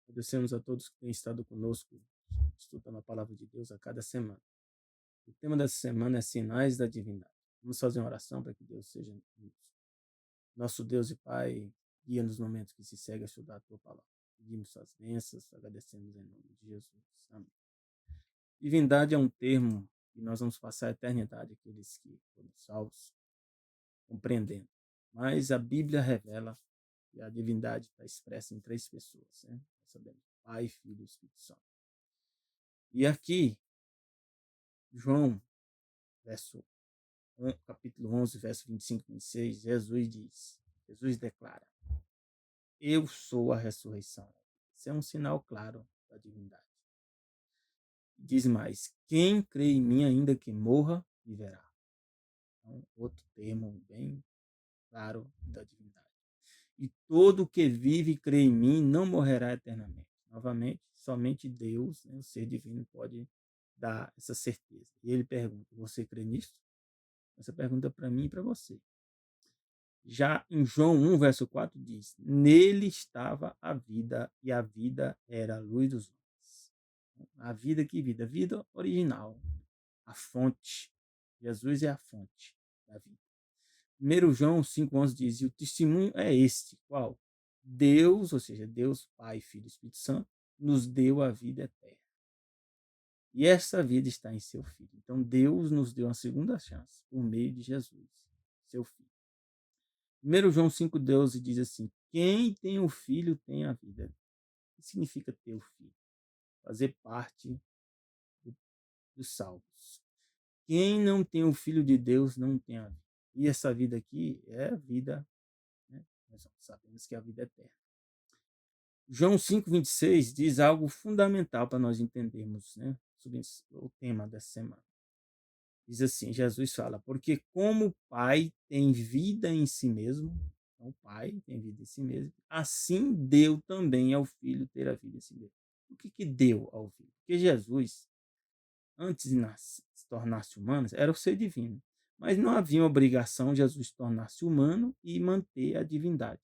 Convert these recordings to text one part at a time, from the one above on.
Agradecemos a todos que têm estado conosco, estudando a palavra de Deus a cada semana. O tema dessa semana é Sinais da Divindade. Vamos fazer uma oração para que Deus seja nosso Deus e Pai, guia nos momentos que se segue a estudar a Tua palavra. Pedimos Suas bênçãos, agradecemos em nome de Jesus. Amém. Divindade é um termo que nós vamos passar a eternidade, aqueles que foram salvos, compreendendo. Mas a Bíblia revela que a divindade está expressa em três pessoas, né? Nós sabemos, Pai, Filho e Espírito Santo. E aqui, João, capítulo 11, verso 25 e 26, Jesus declara, eu sou a ressurreição. Isso é um sinal claro da divindade. Diz mais, quem crê em mim, ainda que morra, viverá. Então, outro termo bem claro da divindade. E todo que vive e crê em mim não morrerá eternamente. Novamente, somente Deus, né, o ser divino, pode dar essa certeza. E ele pergunta, você crê nisso? Essa pergunta é para mim e para você. Já em João 1, verso 4, diz, nele estava a vida, e a vida era a luz dos homens. A vida, que vida? Vida original, a fonte. Jesus é a fonte da vida. 1 João 5,11 diz, e o testemunho é este, qual? Deus, ou seja, Deus, Pai, Filho e Espírito Santo, nos deu a vida eterna. E essa vida está em seu Filho. Então, Deus nos deu uma segunda chance por meio de Jesus, seu Filho. 1 João 5,12 diz assim, quem tem o Filho tem a vida. O que significa ter o Filho? Fazer parte dos salvos. Quem não tem o Filho de Deus não tem a vida. E essa vida aqui é a vida, né? Nós sabemos que é a vida eterna. João 5,26 diz algo fundamental para nós entendermos, né, sobre o tema dessa semana. Diz assim, Jesus fala, porque como o Pai tem vida em si mesmo, então o Pai tem vida em si mesmo, assim deu também ao Filho ter a vida em si mesmo. O que deu ao Filho? Porque Jesus, antes de se tornar-se humano, era o ser divino. Mas não havia obrigação de Jesus tornar-se humano e manter a divindade.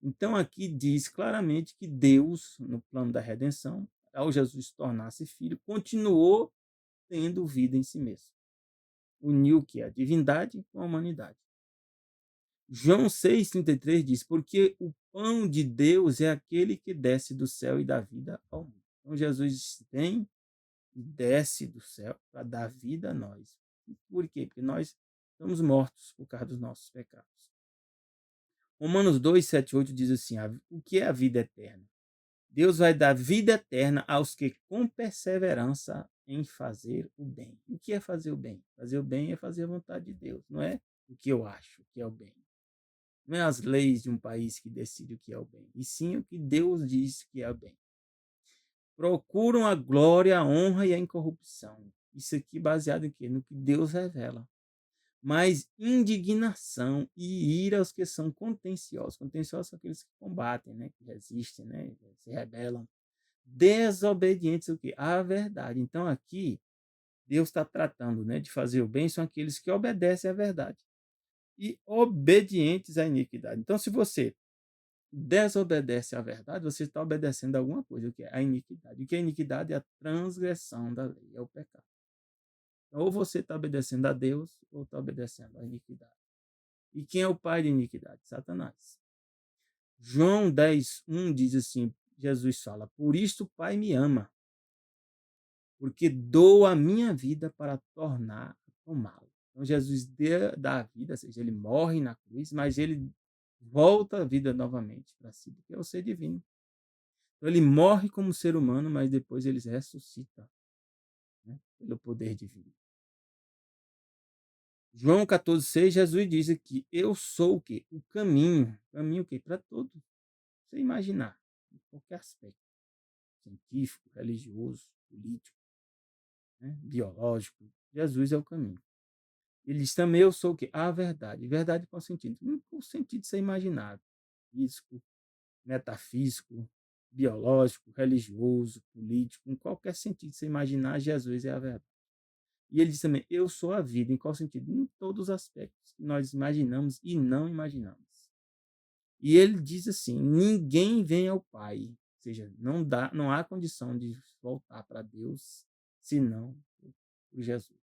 Então aqui diz claramente que Deus, no plano da redenção, ao Jesus tornar-se filho, continuou tendo vida em si mesmo. Uniu o que é a divindade com a humanidade. João 6,33 diz, porque o pão de Deus é aquele que desce do céu e dá vida ao mundo. Então Jesus vem e desce do céu para dar vida a nós. Por quê? Porque nós estamos mortos por causa dos nossos pecados. Romanos 2, 7 e 8 diz assim, o que é a vida eterna? Deus vai dar vida eterna aos que com perseverança em fazer o bem. O que é fazer o bem? Fazer o bem é fazer a vontade de Deus, não é o que eu acho que é o bem. Não é as leis de um país que decidem o que é o bem, e sim o que Deus diz que é o bem. Procuram a glória, a honra e a incorrupção. Isso aqui baseado em quê? No que Deus revela. Mas indignação e ira aos que são contenciosos. Contenciosos são aqueles que combatem, né? Que resistem, né? Se rebelam. Desobedientes o quê? À verdade. Então aqui Deus está tratando, né, de fazer o bem, são aqueles que obedecem à verdade. E obedientes à iniquidade. Então se você desobedece à verdade, você está obedecendo a alguma coisa, o que é a iniquidade. O que é a iniquidade? É a transgressão da lei, é o pecado. Ou você está obedecendo a Deus, ou está obedecendo à iniquidade. E quem é o pai da iniquidade? Satanás. João 10:1 diz assim, Jesus fala, por isto o Pai me ama, porque dou a minha vida para tornar a tomá-la. Então Jesus dá a vida, ou seja, ele morre na cruz, mas ele volta a vida novamente para si, porque é o ser divino. Então ele morre como ser humano, mas depois ele ressuscita, né, pelo poder divino. João 14,6, Jesus diz aqui, eu sou o quê? O caminho. Caminho o quê? Para todo. Você imaginar, em qualquer aspecto. Científico, religioso, político, né, biológico. Jesus é o caminho. Ele diz também, eu sou o quê? A verdade. Verdade qual sentido? O sentido de ser imaginável. Físico, metafísico, biológico, religioso, político. Em qualquer sentido de você imaginar, Jesus é a verdade. E ele diz também, eu sou a vida. Em qual sentido? Em todos os aspectos que nós imaginamos e não imaginamos. E ele diz assim, ninguém vem ao Pai, seja, não há condição de voltar para Deus senão por Jesus.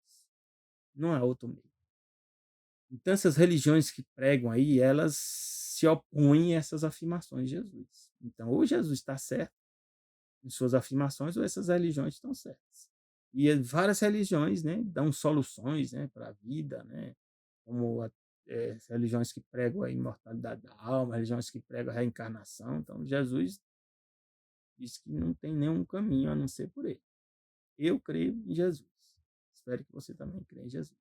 Não há outro meio. Então, essas religiões que pregam aí, elas se opõem a essas afirmações de Jesus. Então, ou Jesus está certo em suas afirmações, ou essas religiões estão certas. E várias religiões, né, dão soluções, né, para a vida, né, como religiões que pregam a imortalidade da alma, religiões que pregam a reencarnação. Então, Jesus diz que não tem nenhum caminho a não ser por ele. Eu creio em Jesus. Espero que você também creia em Jesus,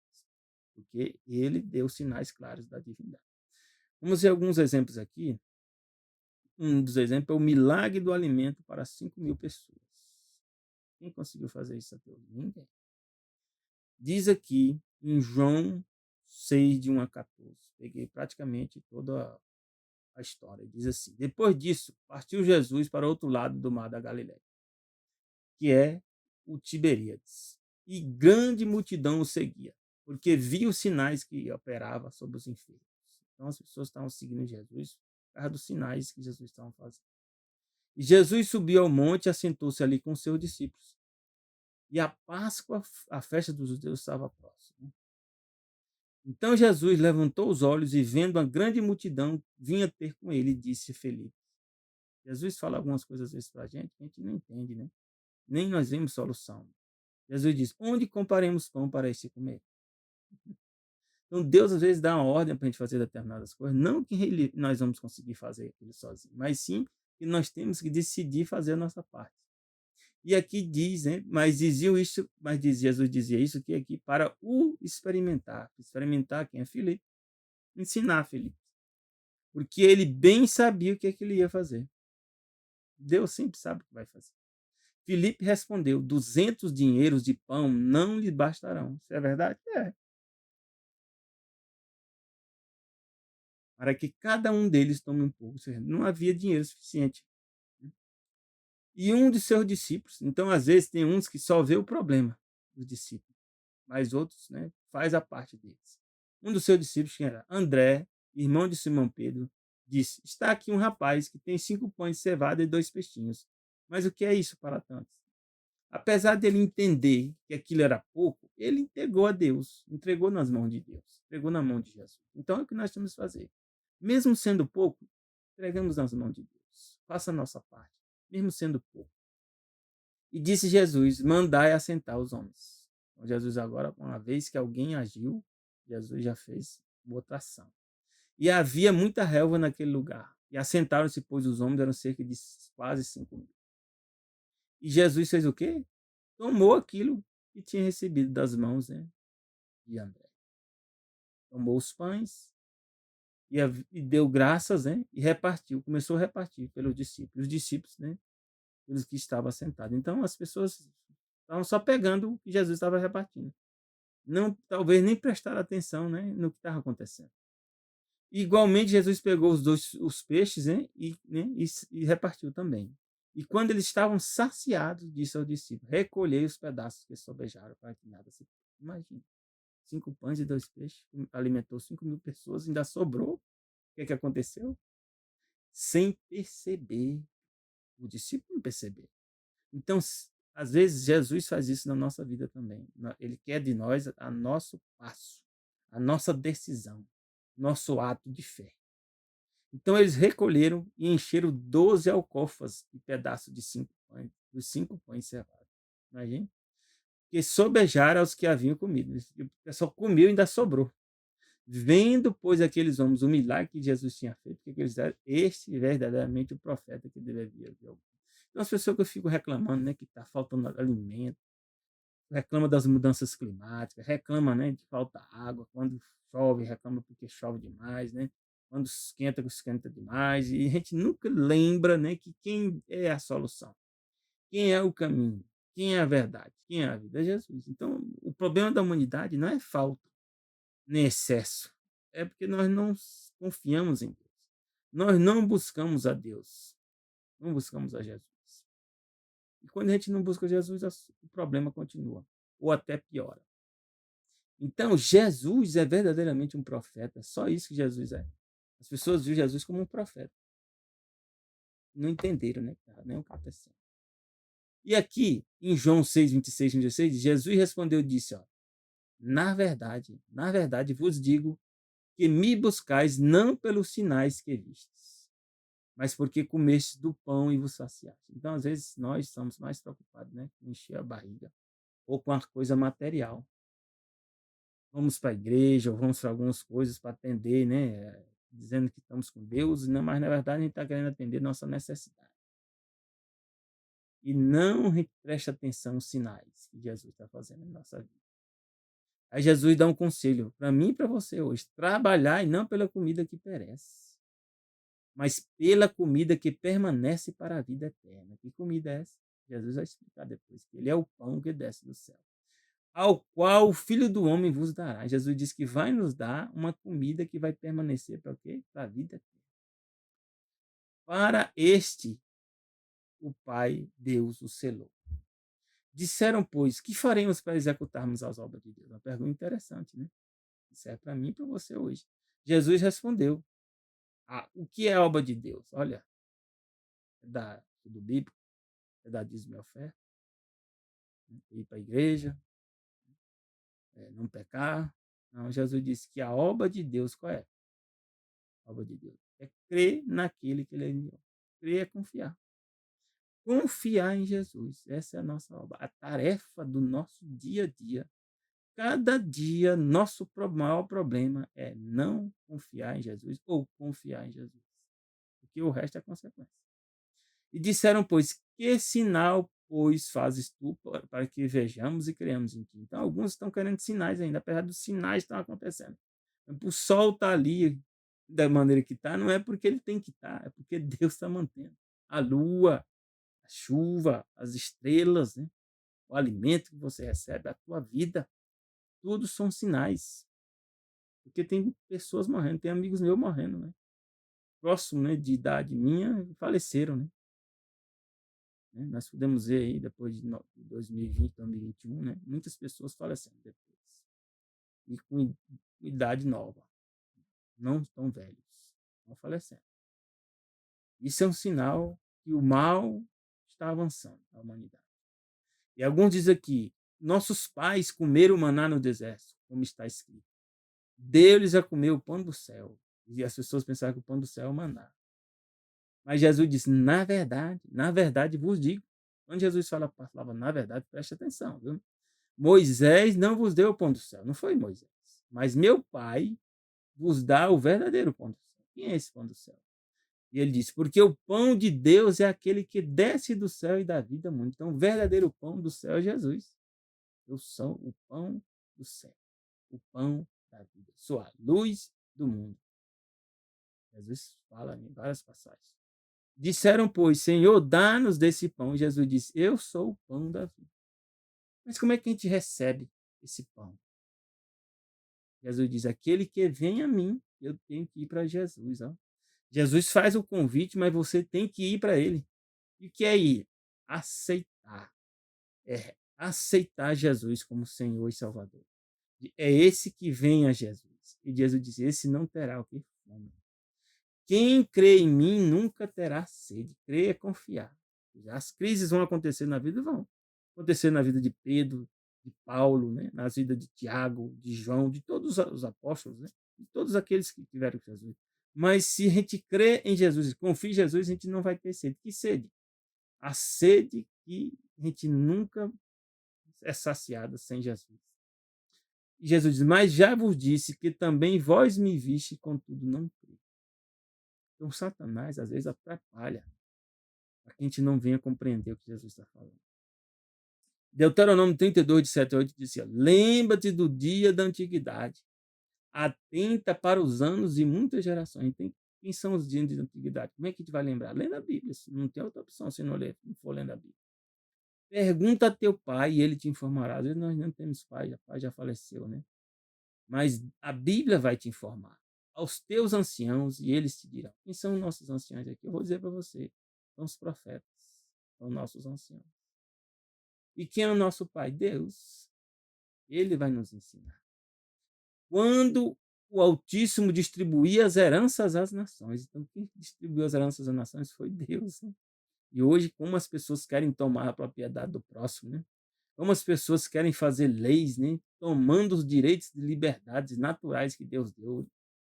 porque ele deu sinais claros da divindade. Vamos ver alguns exemplos aqui. Um dos exemplos é o milagre do alimento para 5.000 pessoas. Quem conseguiu fazer isso até hoje? Ninguém. Diz aqui em João 6, de 1 a 14. Peguei praticamente toda a história. Diz assim: depois disso, partiu Jesus para outro lado do mar da Galileia, que é o Tiberíades. E grande multidão o seguia, porque via os sinais que operava sobre os enfermos. Então as pessoas estavam seguindo Jesus por causa dos sinais que Jesus estava fazendo. E Jesus subiu ao monte e assentou-se ali com seus discípulos. E a Páscoa, a festa dos judeus, estava próxima. Então Jesus levantou os olhos e, vendo uma grande multidão, vinha ter com ele e disse a Felipe. Jesus fala algumas coisas às vezes para a gente não entende, né? Nem nós vemos solução. Jesus diz: onde compraremos pão para este comer? Então Deus às vezes dá uma ordem para a gente fazer determinadas coisas, não que nós vamos conseguir fazer aquilo sozinho, mas sim que nós temos que decidir fazer a nossa parte. E aqui diz, né? Jesus dizia isso que aqui para o experimentar. Experimentar quem é Filipe? Ensinar Filipe. Porque ele bem sabia o que é que ele ia fazer. Deus sempre sabe o que vai fazer. Filipe respondeu: 200 dinheiros de pão não lhe bastarão. Isso é verdade? É. Para que cada um deles tome um pouco. Ou seja, não havia dinheiro suficiente. E um de seus discípulos, então às vezes tem uns que só vê o problema dos discípulos, mas outros, né, faz a parte deles. Um dos seus discípulos, que era André, irmão de Simão Pedro, disse: está aqui um rapaz que tem 5 pães de cevada e 2 peixinhos. Mas o que é isso para tantos? Apesar dele entender que aquilo era pouco, ele entregou a Deus, entregou nas mãos de Deus, entregou na mão de Jesus. Então é o que nós temos que fazer. Mesmo sendo pouco, entregamos nas mãos de Deus. Faça a nossa parte, mesmo sendo pouco. E disse Jesus: mandai assentar os homens. Então, Jesus agora, uma vez que alguém agiu, Jesus já fez outra ação. E havia muita relva naquele lugar. E assentaram-se, pois os homens eram cerca de quase 5.000. E Jesus fez o quê? Tomou aquilo que tinha recebido das mãos, né, de André. Tomou os pães e deu graças, né, e repartiu. Começou a repartir pelos discípulos. Os discípulos, né, pelos que estavam sentados. Então as pessoas estavam só pegando o que Jesus estava repartindo. Não, talvez nem prestaram atenção, né, no que estava acontecendo. Igualmente, Jesus pegou os peixes, e repartiu também. E quando eles estavam saciados, disse ao discípulo: recolhei os pedaços que sobejaram para que nada se... Imagina, 5 pães e 2 peixes, alimentou 5.000 pessoas, ainda sobrou. O que é que aconteceu? Sem perceber. O discípulo não percebeu. Então, às vezes, Jesus faz isso na nossa vida também. Ele quer de nós a nosso passo, a nossa decisão, nosso ato de fé. Então eles recolheram e encheram 12 alcofas de pedaços de 5 pães, dos 5 pães cevados. Imagina? Que sobejaram aos que haviam comido. O pessoal comeu e ainda sobrou. Vendo, pois, aqueles homens o milagre que Jesus tinha feito, que eles disseram: este é verdadeiramente o profeta que devia vir. Então as pessoas que eu fico reclamando, né, que está faltando alimento, reclama das mudanças climáticas, reclama, né, de falta água, quando chove, reclama porque chove demais, né? Quando esquenta demais, e a gente nunca lembra, né, que quem é a solução, quem é o caminho, quem é a verdade, quem é a vida, é Jesus. Então, o problema da humanidade não é falta, nem excesso, é porque nós não confiamos em Deus. Nós não buscamos a Deus, não buscamos a Jesus. E quando a gente não busca Jesus, o problema continua, ou até piora. Então, Jesus é verdadeiramente um profeta. Só isso que Jesus é. As pessoas viram Jesus como um profeta. não entenderam, né? Nem o que está acontecendo. E aqui, em João 6, 26 e 26, Jesus respondeu e disse, ó, na verdade vos digo que me buscais não pelos sinais que vistes, mas porque comestes do pão e vos saciaste. Então, às vezes, nós estamos mais preocupados, né, com encher a barriga ou com a coisa material. Vamos para a igreja, ou vamos para algumas coisas para atender, né, dizendo que estamos com Deus, mas na verdade a gente está querendo atender nossa necessidade. E não presta atenção nos sinais que Jesus está fazendo na nossa vida. Aí Jesus dá um conselho para mim e para você hoje: trabalhar e não pela comida que perece, mas pela comida que permanece para a vida eterna. Que comida é essa? Jesus vai explicar depois, que ele é o pão que desce do céu, ao qual o Filho do Homem vos dará. Jesus diz que vai nos dar uma comida que vai permanecer para o quê? Para a vida eterna. Para este, o Pai, Deus, o selou. Disseram, pois, que faremos para executarmos as obras de Deus? Uma pergunta interessante, né? Isso é para mim e para você hoje. Jesus respondeu: o que é a obra de Deus? Olha, é dar tudo bíblico, é dar dízimo e oferta, ir para a igreja, não pecar. Não, Jesus disse que a obra de Deus, qual é? A obra de Deus é crer naquele que ele enviou. Crer é confiar. Confiar em Jesus. Essa é a nossa obra. A tarefa do nosso dia a dia. Cada dia, nosso maior problema é não confiar em Jesus ou confiar em Jesus. Porque o resto é consequência. E disseram, pois, que sinal, pois, fazes tu para que vejamos e creamos em ti? Então, alguns estão querendo sinais ainda, apesar dos sinais que estão acontecendo. O sol está ali da maneira que está, não é porque ele tem que estar, é porque Deus está mantendo. A lua, a chuva, as estrelas, né? O alimento que você recebe, a tua vida, tudo são sinais. Porque tem pessoas morrendo, tem amigos meus morrendo, né? Próximo, né, de idade minha, faleceram, né? Nós podemos ver aí, depois de 2020, 2021, né? Muitas pessoas falecendo depois. E com idade nova. Não tão velhos. Estão falecendo. Isso é um sinal que o mal está avançando na humanidade. E alguns dizem aqui, nossos pais comeram maná no deserto, como está escrito. Deu-lhes a comer o pão do céu. E as pessoas pensavam que o pão do céu é o maná. Mas Jesus disse, na verdade vos digo. Quando Jesus falava na verdade, preste atenção, viu? Moisés não vos deu o pão do céu. Não foi Moisés. Mas meu Pai vos dá o verdadeiro pão do céu. Quem é esse pão do céu? E ele disse, porque o pão de Deus é aquele que desce do céu e dá vida ao mundo. Então, o verdadeiro pão do céu é Jesus. Eu sou o pão do céu. O pão da vida. Sou a luz do mundo. Jesus fala em várias passagens. Disseram, pois, Senhor, dá-nos desse pão. Jesus disse, eu sou o pão da vida. Mas como é que a gente recebe esse pão? Jesus diz, aquele que vem a mim, eu tenho que ir para Jesus. Ó. Jesus faz o convite, mas você tem que ir para ele. E o que é ir? Aceitar. É aceitar Jesus como Senhor e Salvador. É esse que vem a Jesus. E Jesus diz, esse não terá o que fome. Quem crê em mim nunca terá sede. Crer é confiar. As crises vão acontecer na vida, vão acontecer na vida de Pedro, de Paulo, né? Na vida de Tiago, de João, de todos os apóstolos, né? De todos aqueles que tiveram com Jesus. Mas se a gente crê em Jesus e confia em Jesus, a gente não vai ter sede. Que sede? A sede que a gente nunca é saciada sem Jesus. E Jesus diz, mas já vos disse que também vós me viste, contudo não crê. Então, Satanás, às vezes, atrapalha para que a gente não venha compreender o que Jesus está falando. Deuteronômio 32, de 7 a 8, dizia, lembra-te do dia da antiguidade, atenta para os anos e muitas gerações. Quem são os dias da antiguidade? Como é que a gente vai lembrar? Lendo a Bíblia, não tem outra opção se não for lendo a Bíblia. Pergunta a teu pai e ele te informará. Às vezes nós não temos pai, o pai já faleceu, né? Mas a Bíblia vai te informar. Aos teus anciãos e eles te dirão. Quem são os nossos anciãos aqui? Eu vou dizer para você. São os profetas. São nossos anciãos. E quem é o nosso pai? Deus. Ele vai nos ensinar. Quando o Altíssimo distribuía as heranças às nações. Então, quem distribuiu as heranças às nações foi Deus, né? E hoje, como as pessoas querem tomar a propriedade do próximo, né? Como as pessoas querem fazer leis, né? Tomando os direitos de liberdades naturais que Deus deu.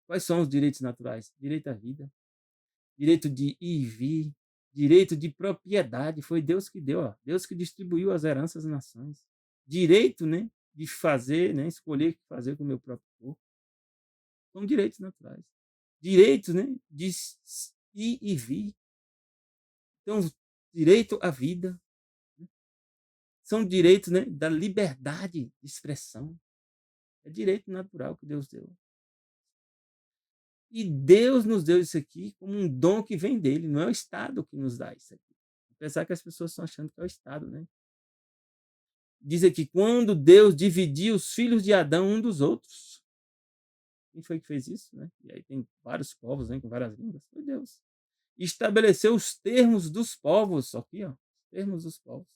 Quais são os direitos naturais? Direito à vida, direito de ir e vir, direito de propriedade. Foi Deus que deu, ó. Deus que distribuiu as heranças às nações. Direito, né? De fazer, né? Escolher o que fazer com o meu próprio corpo. São direitos naturais. Direitos, né? De ir e vir. Então, direito à vida, né? São direitos, né? Da liberdade de expressão. É direito natural que Deus deu. E Deus nos deu isso aqui como um dom que vem dele, não é o Estado que nos dá isso aqui. Apesar que as pessoas estão achando que é o Estado, né? Diz aqui, quando Deus dividiu os filhos de Adão um dos outros. Quem foi que fez isso, né? E aí tem vários povos, né, com várias línguas. Foi Deus. Estabeleceu os termos dos povos, aqui, ó, os termos dos povos.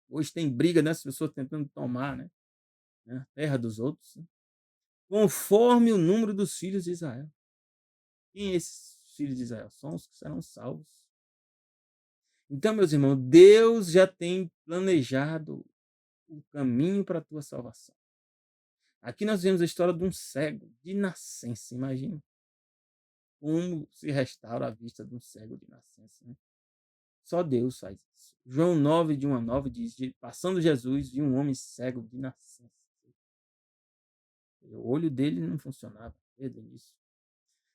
Hoje tem briga, né, as pessoas tentando tomar, né, a terra dos outros, né? Conforme o número dos filhos de Israel. Quem é esses filhos de Israel? São os que serão salvos. Então, meus irmãos, Deus já tem planejado o caminho para a tua salvação. Aqui nós vemos a história de um cego de nascença. Imagina como se restaura a vista de um cego de nascença, né? Só Deus faz isso. João 9, de 1 a 9, diz, passando Jesus, viu um homem cego de nascença. O olho dele não funcionava desde o início.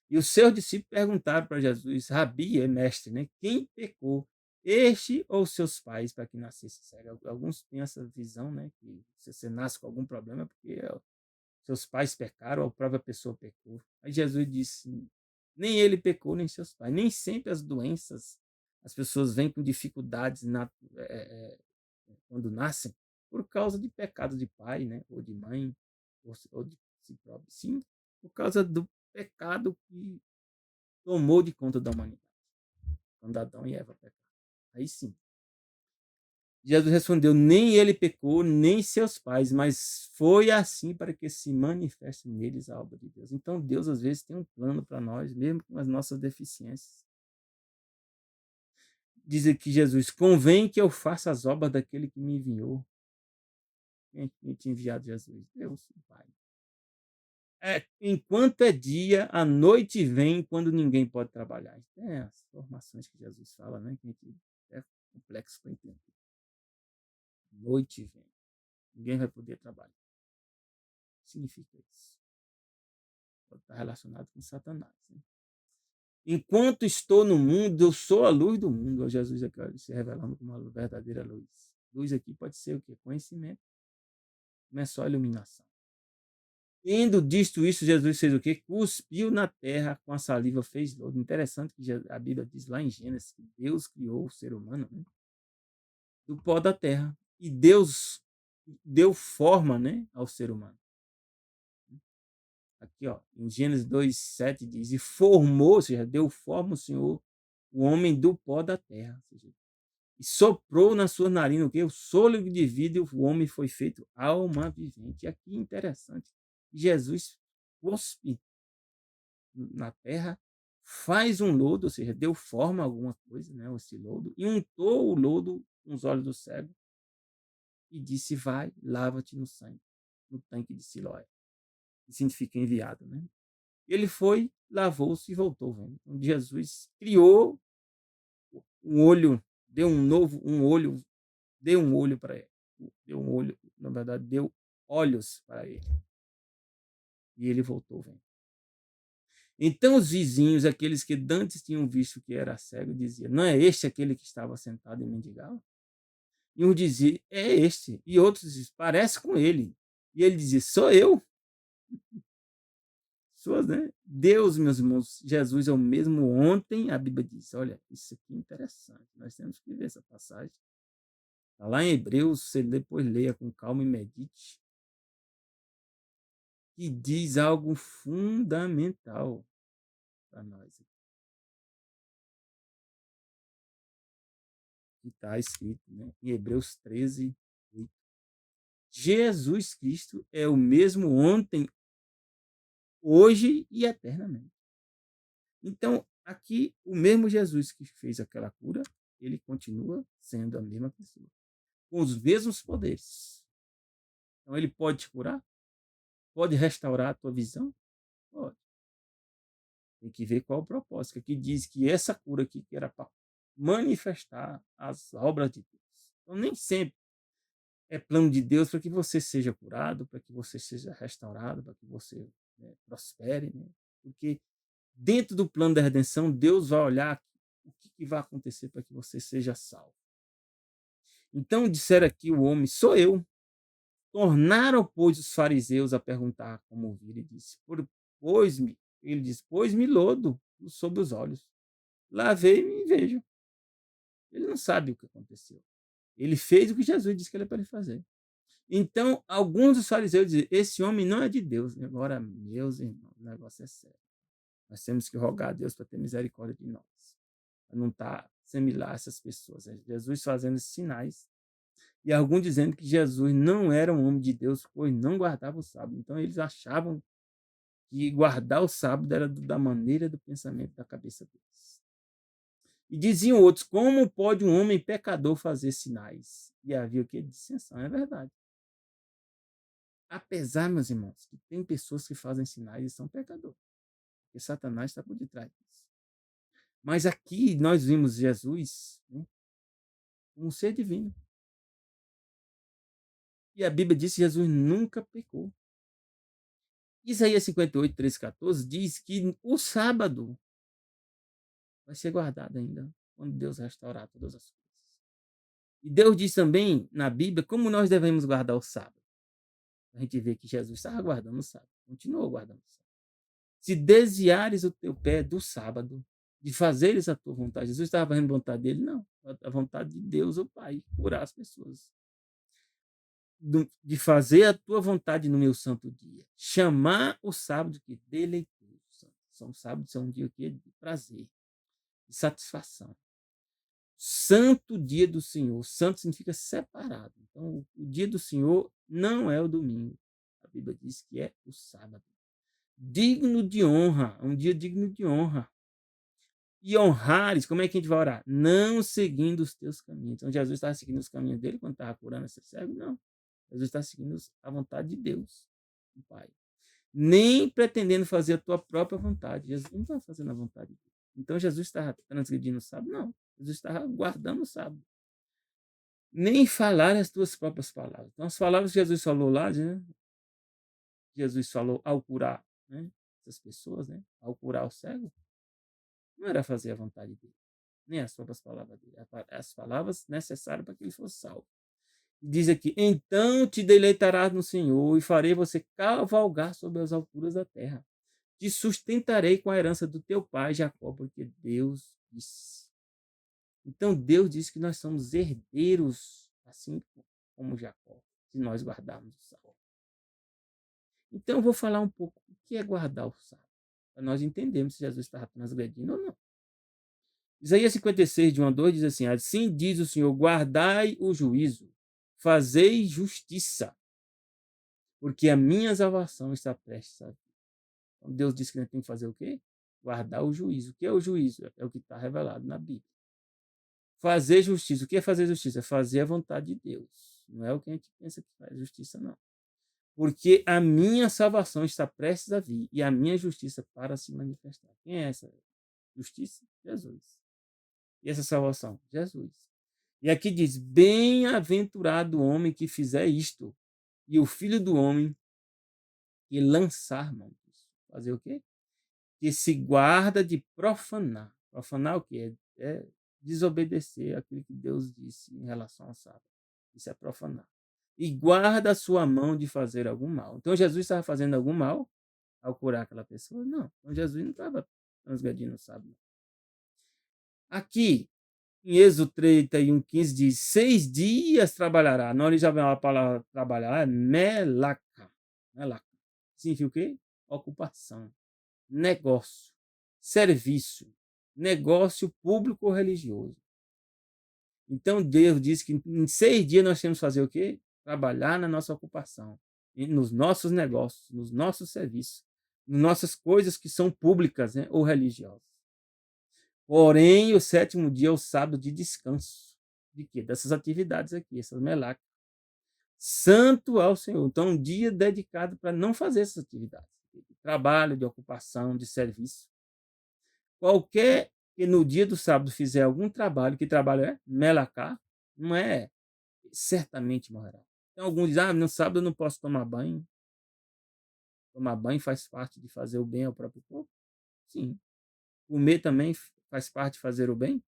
E os seus discípulos perguntaram para Jesus, Rabi, é mestre, né? Quem pecou, este ou seus pais, para que nascesse cego? Alguns têm essa visão, né? Que se você nasce com algum problema é porque seus pais pecaram ou a própria pessoa pecou. Aí Jesus disse, nem ele pecou, nem seus pais. Nem sempre as doenças, as pessoas vêm com dificuldades quando nascem por causa de pecado de pai, né? Ou de mãe, ou de si próprio. Sim, por causa do pecado que tomou de conta da humanidade. Quando Adão e Eva pecaram. Aí sim. Jesus respondeu, nem ele pecou, nem seus pais, mas foi assim para que se manifeste neles a obra de Deus. Então Deus às vezes tem um plano para nós, mesmo com as nossas deficiências. Diz aqui Jesus, convém que eu faça as obras daquele que me enviou. Quem tinha enviado Jesus? Deus, o Pai. Enquanto é dia, a noite vem quando ninguém pode trabalhar. É as formações que Jesus fala, né? Que é complexo para entender. Noite vem. Ninguém vai poder trabalhar. O que significa isso? Pode estar relacionado com Satanás. Né? Enquanto estou no mundo, eu sou a luz do mundo. Jesus aqui se revelando como uma verdadeira luz. Luz aqui pode ser o quê? Conhecimento. Não é só iluminação. Tendo dito isso, Jesus fez o quê? Cuspiu na terra, com a saliva fez lodo. Interessante que a Bíblia diz lá em Gênesis que Deus criou o ser humano, né? Do pó da terra. E Deus deu forma, né, ao ser humano. Aqui, ó, em Gênesis 2:7 diz, e formou, ou seja, deu forma o Senhor, o homem do pó da terra. Ou seja, e soprou na sua narina o quê? O sôlego de vida, e o homem foi feito alma vivente. E aqui interessante, Jesus cospe na terra, faz um lodo, ou seja, deu forma a alguma coisa, né, esse lodo, e untou o lodo nos olhos do cego e disse, vai, lava-te no sangue, no tanque de Siloé. Que significa enviado, né? Ele foi, lavou-se e voltou vendo. Então, Jesus criou um olho, deu um olho para ele. Deu um olho, na verdade, deu olhos para ele. E ele voltou vendo. Então os vizinhos, aqueles que dantes tinham visto que era cego, diziam, não é este aquele que estava sentado e mendigava? E um dizia, é este. E outros diziam, parece com ele. E ele dizia, sou eu. Pessoas, né? Deus, meus irmãos, Jesus é o mesmo ontem, a Bíblia diz, olha, isso aqui é interessante, nós temos que ver essa passagem. Está lá em Hebreus, você depois leia com calma e medite, que diz algo fundamental para nós. Que está escrito, né? Em Hebreus 13:8. Jesus Cristo é o mesmo ontem, hoje e eternamente. Então, aqui, o mesmo Jesus que fez aquela cura, ele continua sendo a mesma pessoa, com os mesmos poderes. Então, ele pode te curar? Pode restaurar a tua visão? Pode. Tem que ver qual é o propósito. Aqui diz que essa cura aqui que era para manifestar as obras de Deus. Então, nem sempre é plano de Deus para que você seja curado, para que você seja restaurado, para que você, né, prospere, né? Porque dentro do plano da redenção, Deus vai olhar o que vai acontecer para que você seja salvo. Então, disseram aqui o homem, sou eu. Tornaram, pois, os fariseus a perguntar como ouvir, e disse, ele disse, pois-me lodo sob os olhos. Lavei-me e vejo. Ele não sabe o que aconteceu. Ele fez o que Jesus disse que era para ele fazer. Então, alguns dos fariseus dizem, esse homem não é de Deus. Agora, meus irmãos, o negócio é sério. Nós temos que rogar a Deus para ter misericórdia de nós. Para não estar similar a essas pessoas. É Jesus fazendo sinais. E alguns dizendo que Jesus não era um homem de Deus, pois não guardava o sábado. Então, eles achavam que guardar o sábado era da maneira do pensamento da cabeça deles. E diziam outros, como pode um homem pecador fazer sinais? E havia o que? Dissensão, é verdade. Apesar, meus irmãos, que tem pessoas que fazem sinais e são pecadores. Porque Satanás está por detrás disso. Mas aqui nós vimos Jesus, né, um ser divino. E a Bíblia diz que Jesus nunca pecou. Isaías 58, 13, 14 diz que o sábado vai ser guardado ainda, quando Deus restaurar todas as coisas. E Deus diz também na Bíblia como nós devemos guardar o sábado. A gente vê que Jesus estava guardando o sábado, continuou guardando o sábado. Se desviares o teu pé do sábado, de fazeres a tua vontade, Jesus estava fazendo a vontade dele? Não, a vontade de Deus, o Pai, curar as pessoas. De fazer a tua vontade no meu santo dia. Chamar o sábado que deleitoso. São sábados, são um dia de prazer, de satisfação. Santo dia do Senhor. Santo significa separado. Então, o dia do Senhor não é o domingo. A Bíblia diz que é o sábado. Digno de honra. Um dia digno de honra. E honrares, como é que a gente vai orar? Não seguindo os teus caminhos. Então, Jesus estava seguindo os caminhos dele quando estava curando esse cego? Não. Jesus está seguindo a vontade de Deus, o Pai. Nem pretendendo fazer a tua própria vontade. Jesus não está fazendo a vontade de Deus. Então, Jesus estava transgredindo o sábado? Não. Jesus estava guardando o sábado. Nem falar as tuas próprias palavras. Então, as palavras que Jesus falou lá, né? Jesus falou ao curar, né, essas pessoas, né, ao curar o cego, não era fazer a vontade dele, nem as próprias palavras dele, as palavras necessárias para que ele fosse salvo. Diz aqui, então te deleitarás no Senhor e farei você cavalgar sobre as alturas da terra. Te sustentarei com a herança do teu pai Jacó, porque Deus disse. Então Deus disse que nós somos herdeiros, assim como Jacó, se nós guardarmos o sábado. Então eu vou falar um pouco o que é guardar o sábado, para nós entendermos se Jesus estava transgredindo ou não. Isaías 56, de 1 a 2, diz assim, assim diz o Senhor, guardai o juízo, fazei justiça, porque a minha salvação está prestes a vir. Então Deus disse que nós temos que fazer o quê? Guardar o juízo. O que é o juízo? É o que está revelado na Bíblia. Fazer justiça. O que é fazer justiça? É fazer a vontade de Deus. Não é o que a gente pensa que faz justiça, não. Porque a minha salvação está prestes a vir e a minha justiça para se manifestar. Quem é essa justiça? Jesus. E essa salvação? Jesus. E aqui diz, bem-aventurado o homem que fizer isto, e o filho do homem que lançar mão disso. Fazer o quê? Que se guarda de profanar. Profanar o quê? É desobedecer aquilo que Deus disse em relação ao sábado. Isso é profanar. E guarda a sua mão de fazer algum mal. Então Jesus estava fazendo algum mal ao curar aquela pessoa? Não. Então Jesus não estava transgredindo o sábado. Aqui, em Êxodo 31, 15, diz, 6 dias trabalhará. Na original a palavra trabalhar é melaca. Melaca. Significa o quê? Ocupação, negócio, serviço, negócio público ou religioso. Então Deus diz que em 6 dias nós temos que fazer o quê? Trabalhar na nossa ocupação, nos nossos negócios, nos nossos serviços, nossas coisas que são públicas, né, ou religiosas. Porém, o sétimo dia é o sábado de descanso. De quê? Dessas atividades aqui, essas melacas. Santo ao Senhor. Então, um dia dedicado para não fazer essas atividades. De trabalho, de ocupação, de serviço. Qualquer que no dia do sábado fizer algum trabalho, que trabalho é? Melacá, não é certamente morrerá. Então, alguns dizem, no sábado eu não posso tomar banho. Tomar banho faz parte de fazer o bem ao próprio corpo? Sim. Comer também faz parte de fazer o bem?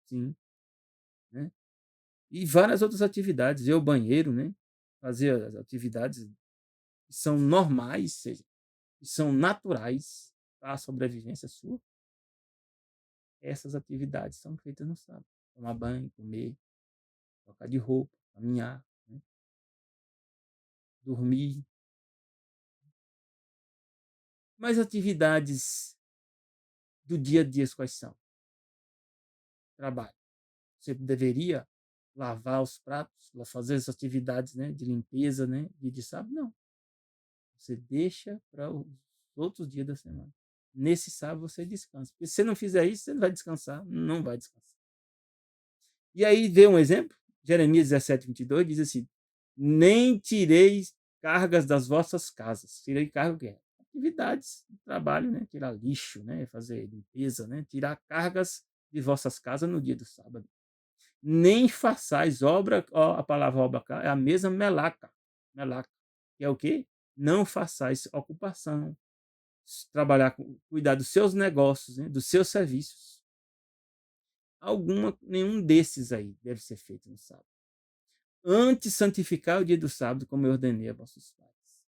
Sim. Né? E várias outras atividades. Ir ao banheiro, né? Fazer as atividades que são normais, seja, que são naturais para a sobrevivência sua. Essas atividades são feitas no sábado. Tomar banho, comer, trocar de roupa, caminhar, né? Dormir. Mas atividades do dia a dia quais são? Trabalho. Você deveria lavar os pratos, fazer as atividades, né, de limpeza, né, de sábado? Não. Você deixa para os outros dias da semana. Nesse sábado você descansa. Porque se você não fizer isso, você não vai descansar. Não vai descansar. E aí vê um exemplo. Jeremias 17:22 diz assim: nem tireis cargas das vossas casas. Tirei carga o quê? Atividades de trabalho, né? Tirar lixo, né? Fazer limpeza, né? Tirar cargas de vossas casas no dia do sábado. Nem façais obra, ó, a palavra obra é a mesma melaca. Melaca, que é o quê? Não façais ocupação, trabalhar, cuidar dos seus negócios, né? Dos seus serviços. Nenhum desses aí deve ser feito no sábado. Antes santificar o dia do sábado, como eu ordenei a vossos pais.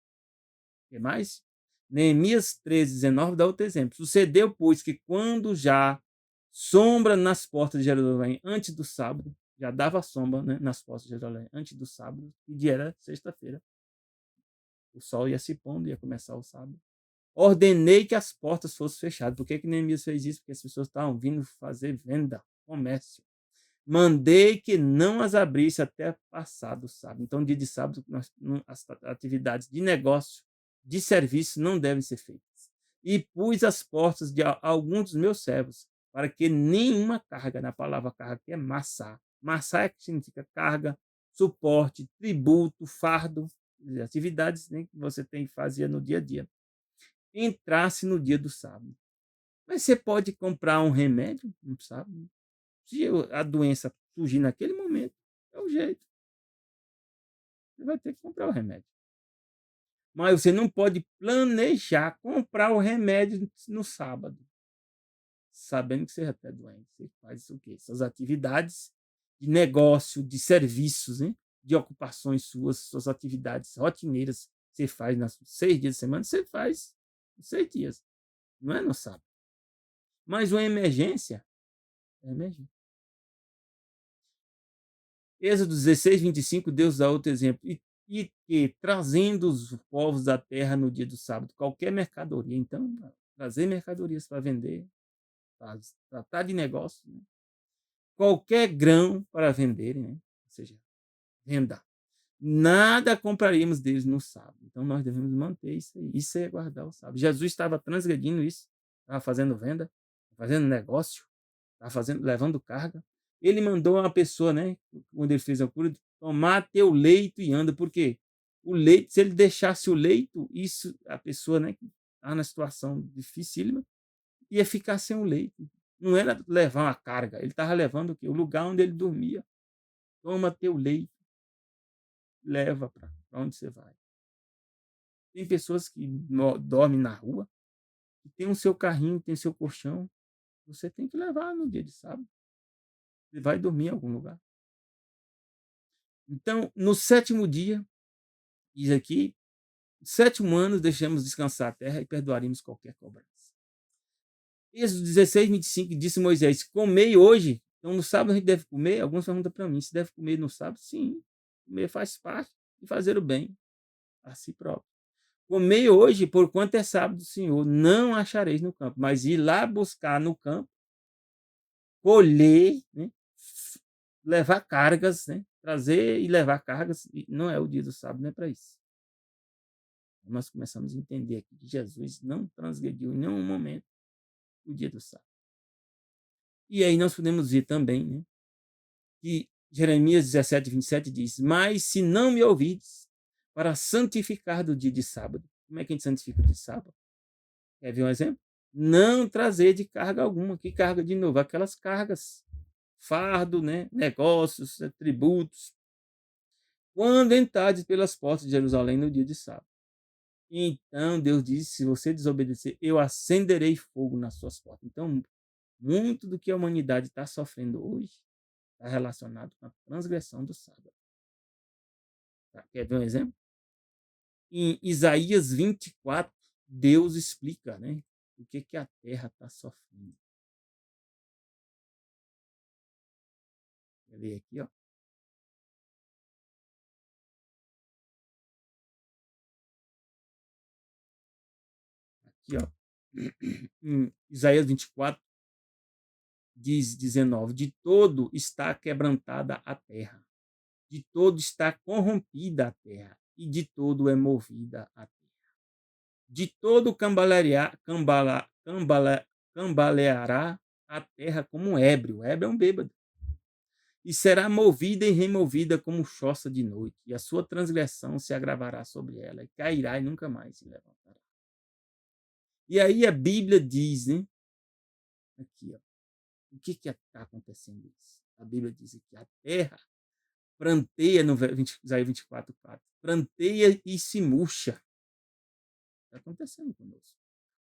O que mais? Neemias 13:19 dá outro exemplo. Sucedeu, pois, que quando já sombra nas portas de Jerusalém antes do sábado, já dava sombra, né, nas portas de Jerusalém antes do sábado, e dia era sexta-feira. O sol ia se pondo, ia começar o sábado. Ordenei que as portas fossem fechadas. Por que Neemias fez isso? Porque as pessoas estavam vindo fazer venda, comércio. Mandei que não as abrisse até passado o sábado. Então, dia de sábado, as atividades de negócio, de serviço, não devem ser feitas. E pus as portas de alguns dos meus servos, para que nenhuma carga, na palavra carga, que é massá. Massá é que significa carga, suporte, tributo, fardo, atividades, né, que você tem que fazer no dia a dia, entrasse no dia do sábado. Mas você pode comprar um remédio no sábado. Se a doença surgir naquele momento, é o jeito. Você vai ter que comprar o remédio. Mas você não pode planejar comprar o remédio no sábado, sabendo que você já está doente. Você faz o quê? Essas atividades de negócio, de serviços, né? De ocupações suas atividades rotineiras, você faz nos 6 dias da semana, você faz nos 6 dias. Não é no sábado. Mas uma emergência é emergência. Êxodo 16:25, Deus dá outro exemplo. E que, trazendo os povos da terra no dia do sábado, qualquer mercadoria, então, trazer mercadorias para vender, para tratar de negócio, né? Qualquer grão para venderem, né? Ou seja, venda. Nada compraríamos deles no sábado. Então, nós devemos manter isso aí. Isso é guardar o sábado. Jesus estava transgredindo isso, estava fazendo venda, fazendo negócio, estava levando carga. Ele mandou uma pessoa, né, quando ele fez a cura, tomar teu leito e anda. Por quê? O leito, se ele deixasse o leito, isso, a pessoa, né, que está na situação dificílima, ia ficar sem o leito. Não era levar uma carga, ele estava levando o quê? O lugar onde ele dormia. Toma teu leito, leva para onde você vai. Tem pessoas que dormem na rua, que tem o seu carrinho, tem o seu colchão. Você tem que levar no dia de sábado. Você vai dormir em algum lugar. Então, no sétimo dia, diz aqui, no sétimo ano deixamos descansar a terra e perdoaremos qualquer cobrança. Êxodo 16:25 disse Moisés: comei hoje. Então, no sábado a gente deve comer? Alguns perguntam para mim: se deve comer no sábado? Sim, comer faz parte de fazer o bem a si próprio. Comei hoje, porquanto é sábado do Senhor, não achareis no campo, mas ir lá buscar no campo, colher, né? Levar cargas, né? Trazer e levar cargas, não é o dia do sábado, não é para isso. Nós começamos a entender aqui que Jesus não transgrediu em nenhum momento o dia do sábado. E aí nós podemos ver também, né, que Jeremias 17:27 diz: Mas se não me ouvides para santificar do dia de sábado. Como é que a gente santifica o dia de sábado? Quer ver um exemplo? Não trazer de carga alguma. Que carga de novo? Aquelas cargas. Fardo, né? Negócios, tributos. Quando entrares pelas portas de Jerusalém no dia de sábado. Então Deus disse: se você desobedecer, eu acenderei fogo nas suas portas. Então, muito do que a humanidade está sofrendo hoje está relacionado com a transgressão do sábado. Tá? Quer ver um exemplo? Em Isaías 24, Deus explica, né, o que a terra está sofrendo. Vou ler aqui, ó. Aqui, ó. Em Isaías 24, diz 19: De todo está quebrantada a terra, de todo está corrompida a terra, e de todo é movida a terra. De todo cambaleará a terra como um ébrio. Ébrio é um bêbado. E será movida e removida como choça de noite, e a sua transgressão se agravará sobre ela, e cairá e nunca mais se levantará. E aí a Bíblia diz, né? Aqui, ó. O que está acontecendo isso? A Bíblia diz que a terra pranteia, no Isaías 24:4, pranteia e se murcha. Está acontecendo conosco.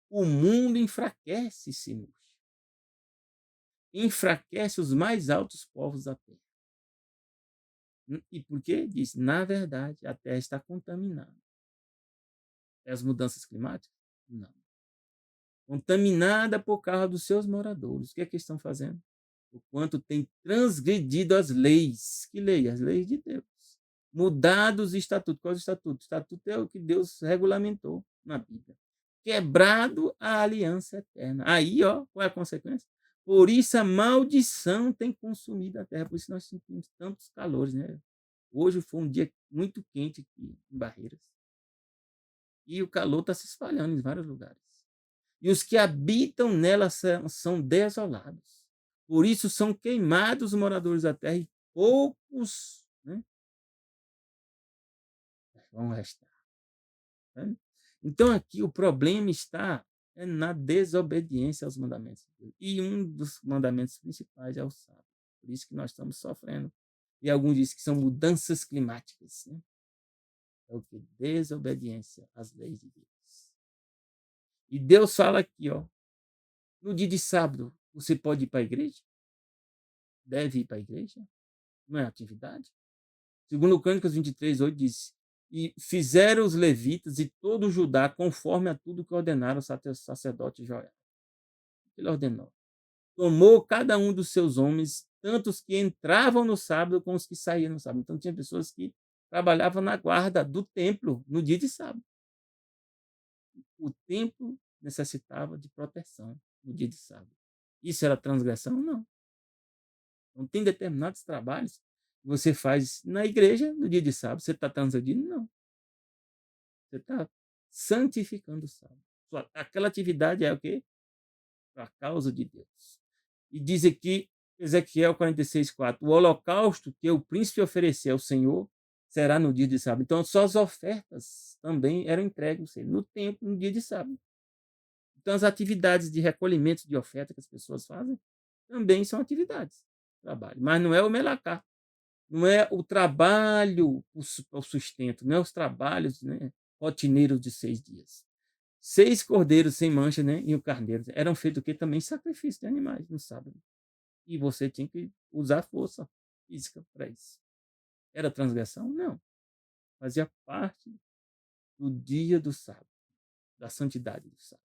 O mundo enfraquece e se murcha. Enfraquece os mais altos povos da terra. E por quê? Diz, na verdade, a terra está contaminada. É as mudanças climáticas? Não. Contaminada por causa dos seus moradores. O que é que estão fazendo? O quanto tem transgredido as leis. Que lei? As leis de Deus. Mudado os estatutos. Qual é o estatuto? O estatuto é o que Deus regulamentou na Bíblia. Quebrado a aliança eterna. Aí, ó, qual é a consequência? Por isso a maldição tem consumido a terra. Por isso nós sentimos tantos calores, né? Hoje foi um dia muito quente aqui em Barreiras. E o calor está se espalhando em vários lugares. E os que habitam nela são desolados. Por isso são queimados os moradores da terra e poucos, né, vão restar. Né? Então aqui o problema está na desobediência aos mandamentos de Deus. E um dos mandamentos principais é o sábado. Por isso que nós estamos sofrendo. E alguns dizem que são mudanças climáticas. Né? É o que? Desobediência às leis de Deus. E Deus fala aqui, ó, no dia de sábado, você pode ir para a igreja? Deve ir para a igreja? Não é atividade? Segundo Crônicas 23:8 diz: E fizeram os levitas e todo o Judá conforme a tudo que ordenaram o sacerdote Joel. Ele ordenou. Tomou cada um dos seus homens, tanto os que entravam no sábado como os que saíam no sábado. Então tinha pessoas que trabalhavam na guarda do templo no dia de sábado. O templo necessitava de proteção no dia de sábado. Isso era transgressão? Não. Não tem determinados trabalhos que você faz na igreja no dia de sábado. Você está transgredindo? Não. Você está santificando o sábado. Aquela atividade é o quê? A causa de Deus. E diz aqui, Ezequiel 46:4, o holocausto que o príncipe ofereceu ao Senhor será no dia de sábado. Então, só as ofertas também eram entregues no templo, no dia de sábado. Então, as atividades de recolhimento de oferta que as pessoas fazem também são atividades, trabalho. Mas não é o melacá, não é o trabalho, o sustento, não é os trabalhos, né, rotineiros de 6 dias. 6 cordeiros sem mancha, né, e o carneiro eram feitos o quê? Também sacrifício de animais no sábado. E você tinha que usar força física para isso. Era transgressão? Não. Fazia parte do dia do sábado, da santidade do sábado.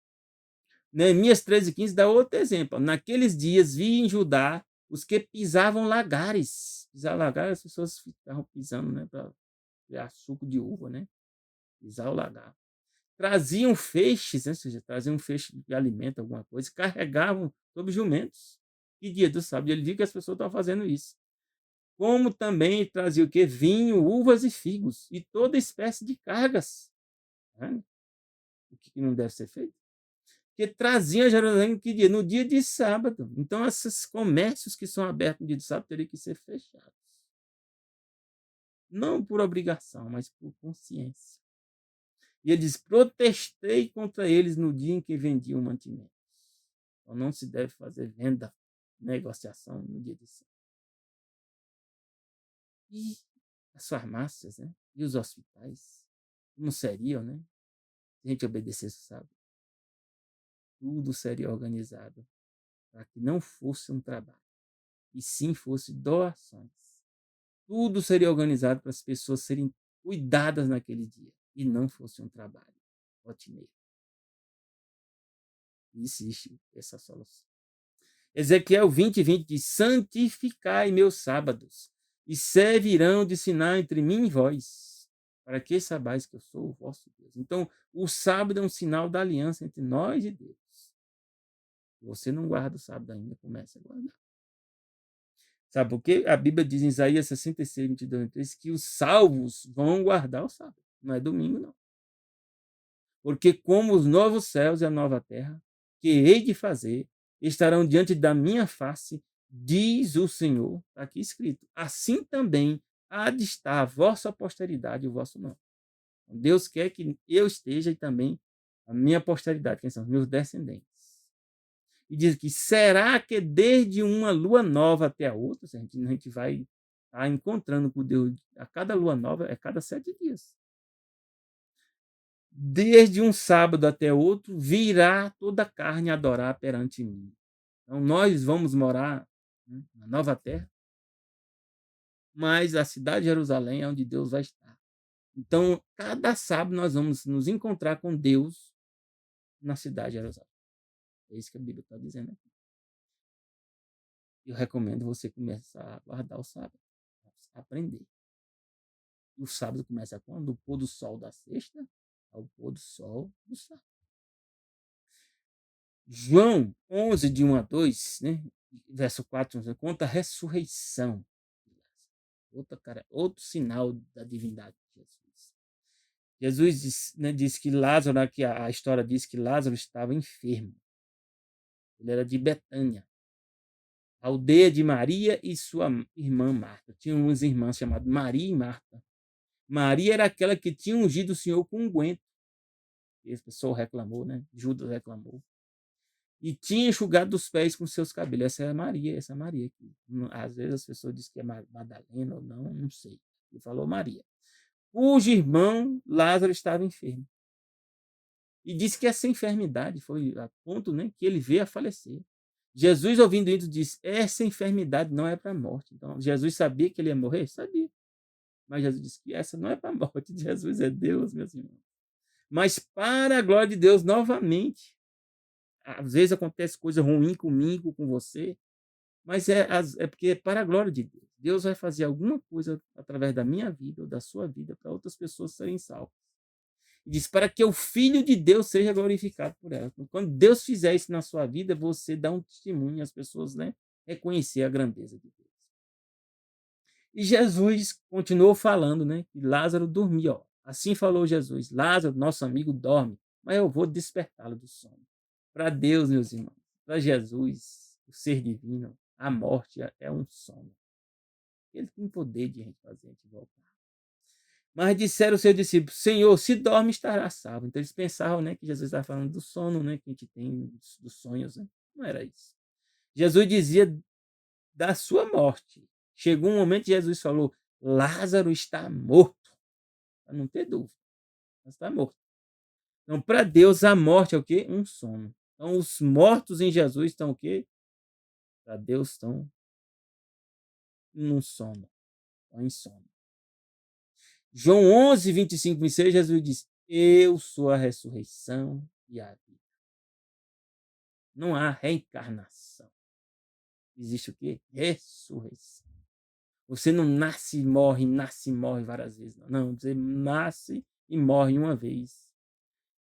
Neemias 13:15 dá outro exemplo. Naqueles dias vi em Judá os que pisavam lagares. Pisar lagares, as pessoas ficavam pisando, né, para criar suco de uva, né? Pisar o lagar. Traziam feixes, né, ou seja, traziam um feixe de alimento, alguma coisa, carregavam sobre jumentos. Que dia do sábado? Ele viu que as pessoas estavam fazendo isso. Como também trazia o quê? Vinho, uvas e figos, e toda espécie de cargas. Né? que não deve ser feito? Porque traziam a Jerusalém que dia? No dia de sábado. Então, esses comércios que são abertos no dia de sábado teriam que ser fechados. Não por obrigação, mas por consciência. E ele diz: protestei contra eles no dia em que vendiam mantimentos. Então, não se deve fazer venda, negociação no dia de sábado. E as farmácias, né? E os hospitais, como seriam, né? Se a gente obedecesse o sábado, tudo seria organizado para que não fosse um trabalho, e sim fosse doações. Tudo seria organizado para as pessoas serem cuidadas naquele dia, e não fosse um trabalho rotineiro. Existe essa solução. Ezequiel 20:20 diz: santificai meus sábados, e servirão de sinal entre mim e vós, para que saibais que eu sou o vosso Deus. Então, o sábado é um sinal da aliança entre nós e Deus. Se você não guarda o sábado ainda, comece a guardar. Sabe por quê? A Bíblia diz em Isaías 66, 22, 23, que os salvos vão guardar o sábado. Não é domingo, não. Porque como os novos céus e a nova terra, que hei de fazer, estarão diante da minha face, diz o Senhor, está aqui escrito, assim também há de estar a vossa posteridade e o vosso nome. Deus quer que eu esteja e também a minha posteridade, quem são os meus descendentes. E diz que será que desde uma lua nova até a outra, a gente vai estar encontrando com Deus a cada lua nova, é cada 7 dias. Desde um sábado até outro, virá toda a carne adorar perante mim. Então, nós vamos morar, né, na nova terra, mas a cidade de Jerusalém é onde Deus vai estar. Então, cada sábado nós vamos nos encontrar com Deus na cidade de Jerusalém. É isso que a Bíblia está dizendo aqui. Eu recomendo você começar a guardar o sábado, aprender. E o sábado começa quando? Do pôr do sol da sexta ao pôr do sol do sábado. João 11, de 1 a 2, né? Verso 4, conta a ressurreição. Outro sinal da divindade de Jesus. Jesus diz que Lázaro, que a história diz que Lázaro estava enfermo. Ele era de Betânia, aldeia de Maria e sua irmã Marta. Tinham umas irmãs chamadas Maria e Marta. Maria era aquela que tinha ungido o Senhor com unguento. Esse pessoal reclamou, né? Judas reclamou. E tinha enxugado os pés com seus cabelos. Essa é a Maria, essa Maria aqui. Às vezes as pessoas dizem que é Madalena ou não sei. Ele falou Maria. Cujo irmão Lázaro estava enfermo. E disse que essa enfermidade foi a ponto, né, que ele veio a falecer. Jesus, ouvindo isso, disse: essa enfermidade não é para a morte. Então, Jesus sabia que ele ia morrer? Sabia. Mas Jesus disse que essa não é para a morte. Jesus é Deus, meus irmãos. Mas para a glória de Deus, novamente, às vezes acontece coisa ruim comigo, com você, mas é porque é para a glória de Deus. Deus vai fazer alguma coisa através da minha vida ou da sua vida para outras pessoas serem salvas. E diz para que o Filho de Deus seja glorificado por ela. Quando Deus fizer isso na sua vida, você dá um testemunho, as pessoas, né, reconhecer a grandeza de Deus. E Jesus continuou falando, né, que Lázaro dormia. Ó. Assim falou Jesus: Lázaro, nosso amigo, dorme, mas eu vou despertá-lo do sono. Para Deus, meus irmãos, para Jesus, o ser divino, a morte é um sono. Ele tem poder de a gente fazer a gente voltar. Mas disseram os seus discípulos: Senhor, se dorme, estará salvo. Então eles pensavam, né, que Jesus estava falando do sono, né, que a gente tem, dos sonhos. Né? Não era isso. Jesus dizia da sua morte. Chegou um momento que Jesus falou: Lázaro está morto. Para não ter dúvida. Está morto. Então, para Deus, a morte é o quê? Um sono. Então, os mortos em Jesus estão o quê? Para Deus, estão num sono. Estão em sono. João 11, 25, 26, Jesus diz: eu sou a ressurreição e a vida. Não há reencarnação. Existe o quê? Ressurreição. Você não nasce e morre várias vezes. Não, você nasce e morre uma vez.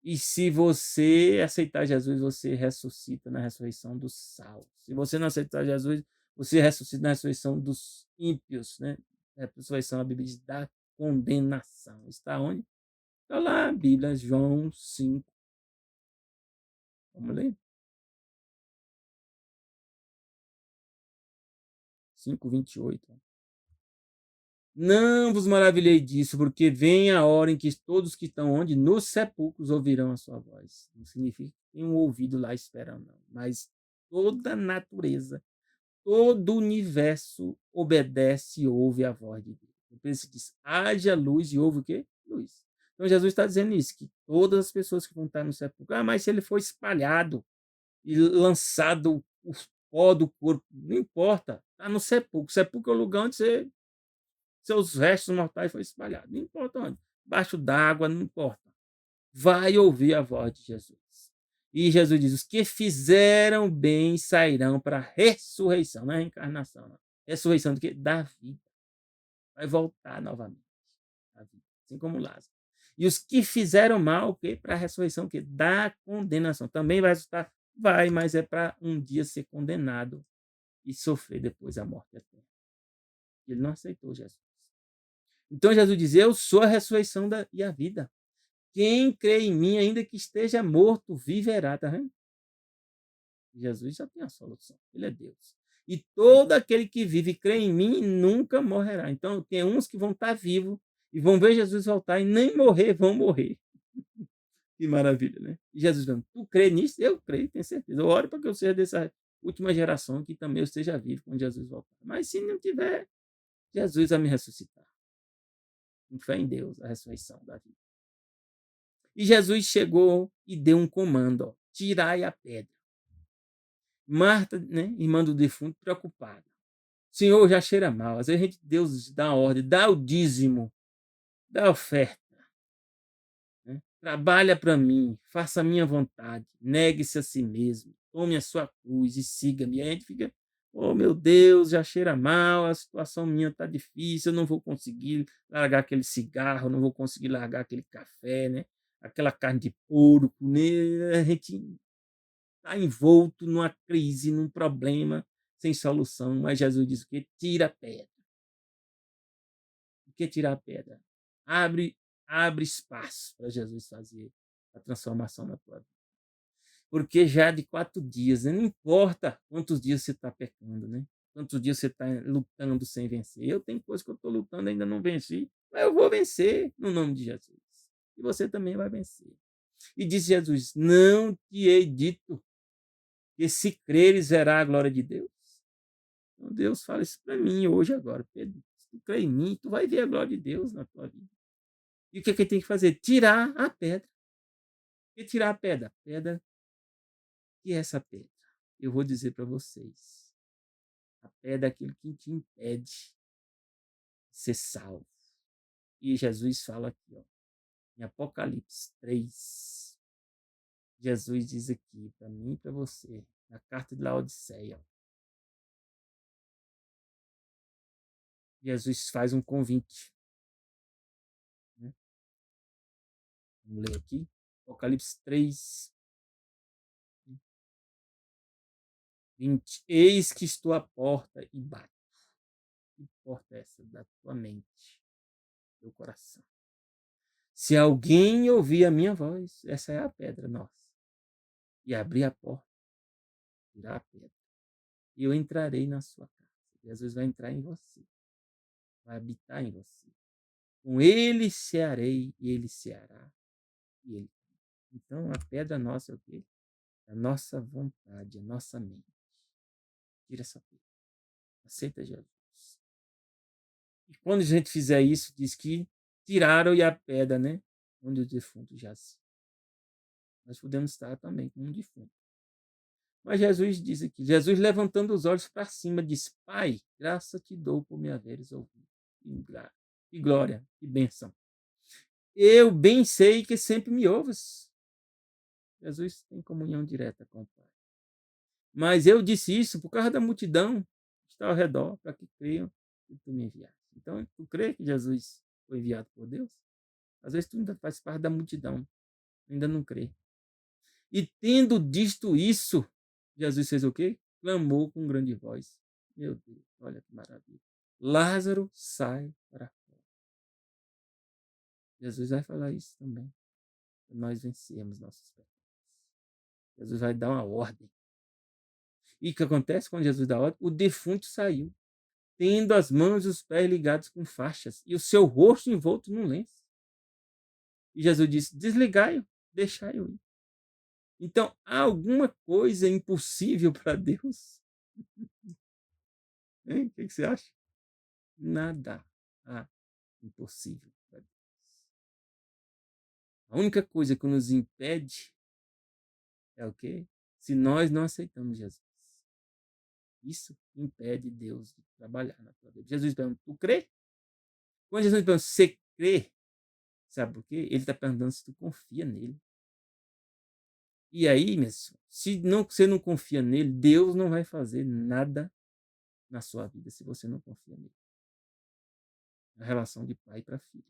E se você aceitar Jesus, você ressuscita na ressurreição dos salvos. Se você não aceitar Jesus, você ressuscita na ressurreição dos ímpios, né? A ressurreição, a Bíblia diz, da condenação. Está onde? Está lá, a Bíblia, João 5, Vamos ler? 5:28. Não vos maravilhei disso, porque vem a hora em que todos que estão onde? Nos sepulcros ouvirão a sua voz. Não significa que tem um ouvido lá esperando, não. Mas toda a natureza, todo o universo obedece e ouve a voz de Deus. Então ele diz, haja luz e ouve o quê? Luz. Então Jesus está dizendo isso, que todas as pessoas que vão estar no sepulcro, mas se ele for espalhado e lançado o pó do corpo, não importa, está no sepulcro. Sepulcro é o lugar onde seus restos mortais foram espalhados. Não importa onde. Baixo d'água, não importa. Vai ouvir a voz de Jesus. E Jesus diz: os que fizeram bem sairão para a ressurreição, não é reencarnação. Não. Ressurreição do quê? Da vida. Vai voltar novamente à vida, assim como Lázaro. E os que fizeram mal, o quê? Para a ressurreição o quê? Da condenação. Também vai resultar? Vai, mas é para um dia ser condenado e sofrer depois a morte eterna. Ele não aceitou Jesus. Então Jesus diz: eu sou a ressurreição e a vida. Quem crê em mim, ainda que esteja morto, viverá. Tá vendo? Jesus já tem a solução. Ele é Deus. E todo aquele que vive e crê em mim nunca morrerá. Então, tem uns que vão estar vivos e vão ver Jesus voltar e nem morrer, vão morrer. Que maravilha, né? E Jesus falando, tu crê nisso? Eu creio, tenho certeza. Eu oro para que eu seja dessa última geração que também eu esteja vivo quando Jesus voltar. Mas se não tiver, Jesus vai me ressuscitar. Com fé em Deus, a ressurreição da vida. E Jesus chegou e deu um comando, ó, tirai a pedra. Marta, né, irmã do defunto, preocupada. Senhor, já cheira mal. Às vezes Deus dá a ordem, dá o dízimo, dá a oferta. Né? Trabalha para mim, faça a minha vontade, negue-se a si mesmo, tome a sua cruz e siga-me. Aí a gente fica, oh meu Deus, já cheira mal, a situação minha está difícil, eu não vou conseguir largar aquele cigarro, não vou conseguir largar aquele café, né? Aquela carne de porco, né? A gente está envolto numa crise, num problema sem solução, mas Jesus diz o quê? Tira a pedra. O que tirar a pedra? Abre espaço para Jesus fazer a transformação na tua vida. Porque já de 4 dias, né? Não importa quantos dias você está pecando, né? Quantos dias você está lutando sem vencer. Eu tenho coisas que eu estou lutando e ainda não venci, mas eu vou vencer no nome de Jesus. E você também vai vencer. E disse Jesus, não te hei dito que se creres verá a glória de Deus? Então Deus fala isso para mim hoje, agora. Pedro, se tu crê em mim, tu vai ver a glória de Deus na tua vida. E o que tem que fazer? Tirar a pedra. E tirar a pedra? Pedra, que é essa pedra? Eu vou dizer para vocês. A pedra é aquilo que te impede de ser salvo. E Jesus fala aqui, ó, em Apocalipse 3. Jesus diz aqui para mim e para você, na carta de Laodiceia. Jesus faz um convite. Né? Vamos ler aqui. Apocalipse 3, 20. Eis que estou à porta e bato. Que porta é essa? Da tua mente, do coração. Se alguém ouvir a minha voz, essa é a pedra nossa, e abrir a porta, tirar a pedra, e eu entrarei na sua casa. Jesus vai entrar em você, vai habitar em você. Com ele cearei, e ele ceará, e ele. Então, a pedra nossa é o quê? A nossa vontade, a nossa mente. Tira essa pedra. Aceita Jesus. E quando a gente fizer isso, diz que tiraram e a pedra, né? Onde o defunto jaz. Nós podemos estar também como um defunto. Mas Jesus diz aqui, Jesus levantando os olhos para cima, diz, Pai, graça te dou por me haveres ouvido. Que glória, que bênção. Eu bem sei que sempre me ouves. Jesus tem comunhão direta com o Pai. Mas eu disse isso por causa da multidão que está ao redor, para que creiam que tu me enviaste. Então, tu crê que Jesus foi enviado por Deus? Às vezes tu ainda faz parte da multidão, ainda não crê. E tendo dito isso, Jesus fez o quê? Clamou com grande voz. Meu Deus, olha que maravilha. Lázaro, sai para fora. Jesus vai falar isso também. Para nós vencermos nossos pecados. Jesus vai dar uma ordem. E o que acontece quando Jesus dá a ordem? O defunto saiu, tendo as mãos e os pés ligados com faixas, e o seu rosto envolto num lenço. E Jesus disse: desligai-o, deixai-o ir. Então, há alguma coisa impossível para Deus? Hein? O que você acha? Nada há impossível para Deus. A única coisa que nos impede é o quê? Se nós não aceitamos Jesus. Isso impede Deus de trabalhar na tua vida. Jesus pergunta: tu crê? Quando Jesus pergunta: você crê? Sabe por quê? Ele está perguntando se tu confia nele. E aí, se você não confia nele, Deus não vai fazer nada na sua vida se você não confia nele. A relação de pai para filho.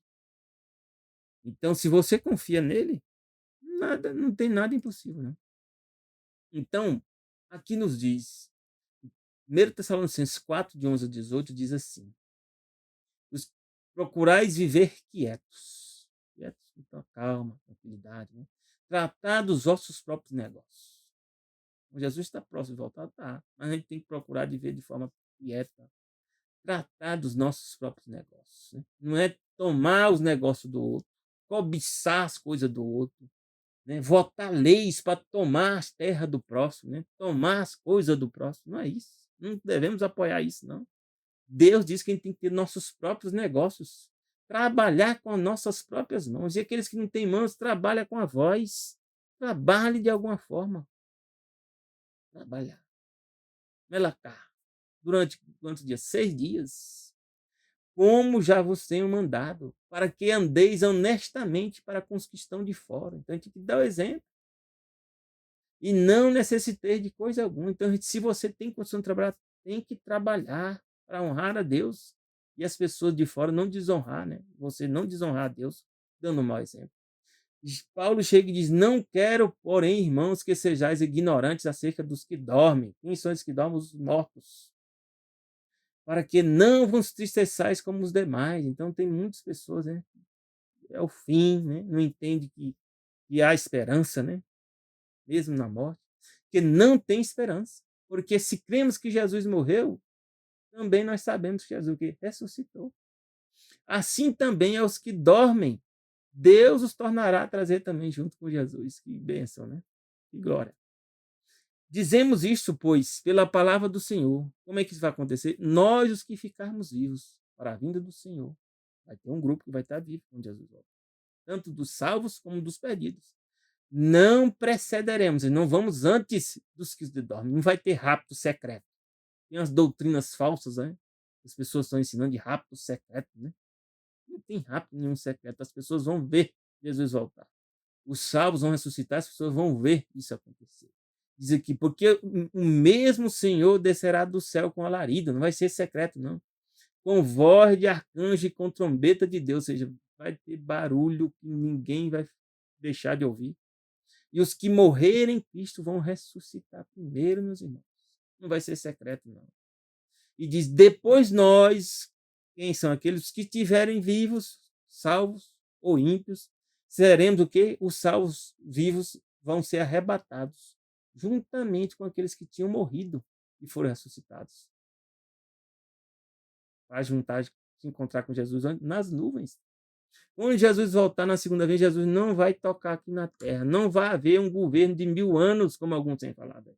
Então, se você confia nele, não tem nada impossível, não. Então, aqui nos diz, 1 Tessalonicenses 4, de 11 a 18, diz assim: procurais viver quietos, então calma, tranquilidade, né? Tratar dos vossos próprios negócios. Jesus está próximo de voltar, tá, mas a gente tem que procurar viver de forma quieta, tratar dos nossos próprios negócios, né? Não é tomar os negócios do outro, cobiçar as coisas do outro, né? Votar leis para tomar as terras do próximo, né? Tomar as coisas do próximo. Não é isso. Não devemos apoiar isso, não. Deus diz que a gente tem que ter nossos próprios negócios, trabalhar com as nossas próprias mãos. E aqueles que não têm mãos, trabalham com a voz. Trabalhe de alguma forma. Trabalhar. Melacar. Durante quantos dias? 6 dias. Como já vos tenho mandado, para que andeis honestamente para com os que estão de fora. Então, a gente tem que dar o exemplo. E não necessitei de coisa alguma. Então, se você tem condição de trabalhar, tem que trabalhar para honrar a Deus. E as pessoas de fora não desonrar, né? Você não desonrar a Deus, dando um mau exemplo. Paulo chega e diz: não quero, porém, irmãos, que sejais ignorantes acerca dos que dormem. Quem são os que dormem? Os mortos. Para que não vos tristeçais como os demais. Então, tem muitas pessoas, né? É o fim, né? Não entende que há esperança, né? Mesmo na morte. Que não tem esperança. Porque se cremos que Jesus morreu, também nós sabemos que Jesus que ressuscitou. Assim também aos que dormem, Deus os tornará a trazer também junto com Jesus. Que bênção, né? Que glória. Dizemos isto, pois, pela palavra do Senhor. Como é que isso vai acontecer? Nós, os que ficarmos vivos, para a vinda do Senhor. Vai ter um grupo que vai estar vivo quando Jesus volta. Tanto dos salvos como dos perdidos. Não precederemos, não vamos antes dos que dormem. Não vai ter rapto secreto. Tem umas doutrinas falsas, né? As pessoas estão ensinando de rapto secreto, né? Não tem rapto nenhum secreto. As pessoas vão ver Jesus voltar. Os salvos vão ressuscitar, as pessoas vão ver isso acontecer. Diz aqui, porque o mesmo Senhor descerá do céu com alarido, não vai ser secreto, não. Com voz de arcanjo e com trombeta de Deus, ou seja, vai ter barulho que ninguém vai deixar de ouvir. E os que morrerem em Cristo vão ressuscitar primeiro, meus irmãos. Não vai ser secreto, não. E diz, depois nós, quem são aqueles que estiverem vivos, salvos ou ímpios, seremos o quê? Os salvos vivos vão ser arrebatados, juntamente com aqueles que tinham morrido e foram ressuscitados. Vai juntar, se encontrar com Jesus nas nuvens. Quando Jesus voltar na segunda vez, Jesus não vai tocar aqui na terra. Não vai haver um governo de 1000 anos, como alguns têm falado.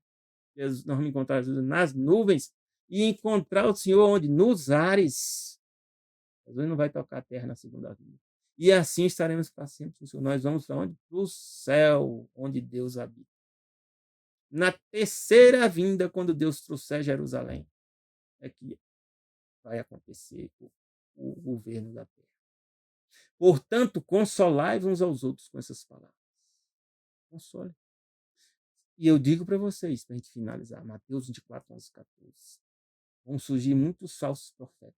Nós vamos encontrar Jesus nas nuvens e encontrar o Senhor onde? Nos ares. Jesus não vai tocar a terra na segunda vinda. E assim estaremos para sempre com o Senhor. Nós vamos para onde? Para o céu, onde Deus habita. Na terceira vinda, quando Deus trouxer Jerusalém, é que vai acontecer o governo da terra. Portanto, consolai uns aos outros com essas palavras. Console. E eu digo para vocês, para a gente finalizar, Mateus 24, 11, 14. Vão surgir muitos falsos profetas.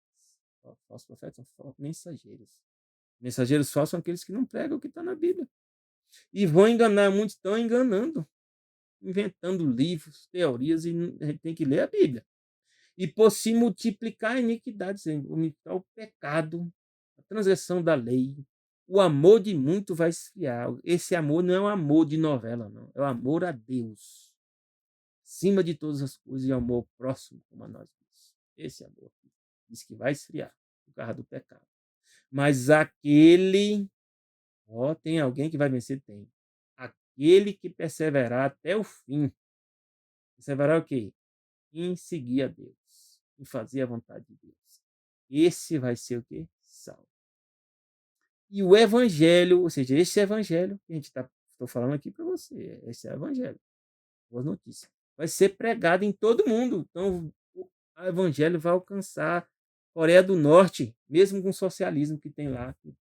Falsos profetas são mensageiros. Mensageiros falsos são aqueles que não pregam o que está na Bíblia. E vão enganar, muitos estão enganando, inventando livros, teorias, e a gente tem que ler a Bíblia. E por se multiplicar a iniquidade, multiplicar o pecado, a transgressão da lei, o amor de muito vai esfriar. Esse amor não é um amor de novela, não. É o amor a Deus. Acima de todas as coisas, e o amor próximo, como a nós mesmos. Esse amor aqui diz que vai esfriar por causa do pecado. Mas aquele, tem alguém que vai vencer? Tem. Aquele que perseverar até o fim. Perseverar o quê? Em seguir a Deus, em fazer a vontade de Deus. Esse vai ser o quê? Salvo. E o evangelho, ou seja, esse evangelho que a gente estou falando aqui para você, esse é o evangelho, boas notícias, vai ser pregado em todo mundo. Então, o evangelho vai alcançar a Coreia do Norte, mesmo com o socialismo que tem lá, que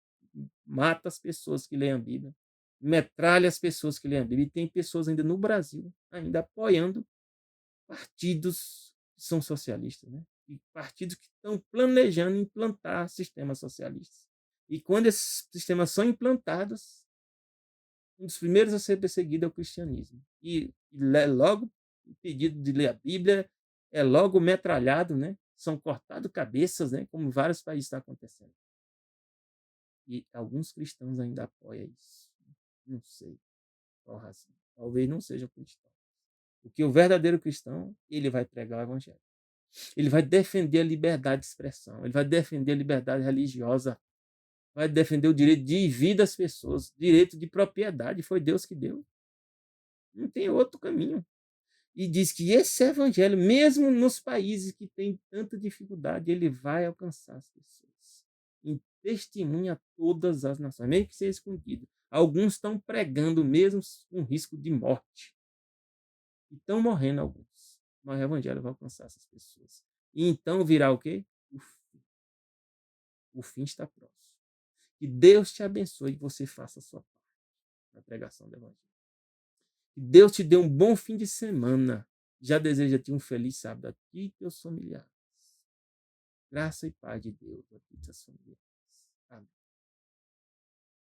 mata as pessoas que leem a Bíblia, metralha as pessoas que leem a Bíblia, e tem pessoas ainda no Brasil, ainda apoiando partidos que são socialistas, né? E partidos que estão planejando implantar sistemas socialistas. E quando esses sistemas são implantados, um dos primeiros a ser perseguido é o cristianismo. E logo o pedido de ler a Bíblia é logo metralhado, né? São cortadas cabeças, né? Como em vários países está acontecendo. E alguns cristãos ainda apoiam isso. Não sei qual razão. Talvez não sejam cristãos. Porque o verdadeiro cristão, ele vai pregar o evangelho. Ele vai defender a liberdade de expressão. Ele vai defender a liberdade religiosa. Vai defender o direito de vida das pessoas. Direito de propriedade. Foi Deus que deu. Não tem outro caminho. E diz que esse evangelho, mesmo nos países que têm tanta dificuldade, ele vai alcançar as pessoas. Em testemunha a todas as nações, mesmo que seja escondido. Alguns estão pregando mesmo com risco de morte. E estão morrendo alguns. Mas o evangelho vai alcançar essas pessoas. E então virá o quê? O fim. O fim está próximo. Que Deus te abençoe e que você faça a sua parte na pregação do evangelho. Que Deus te dê um bom fim de semana. Já deseja-te um feliz sábado a ti e teus familiares. Graça e paz de Deus a ti e teus familiares.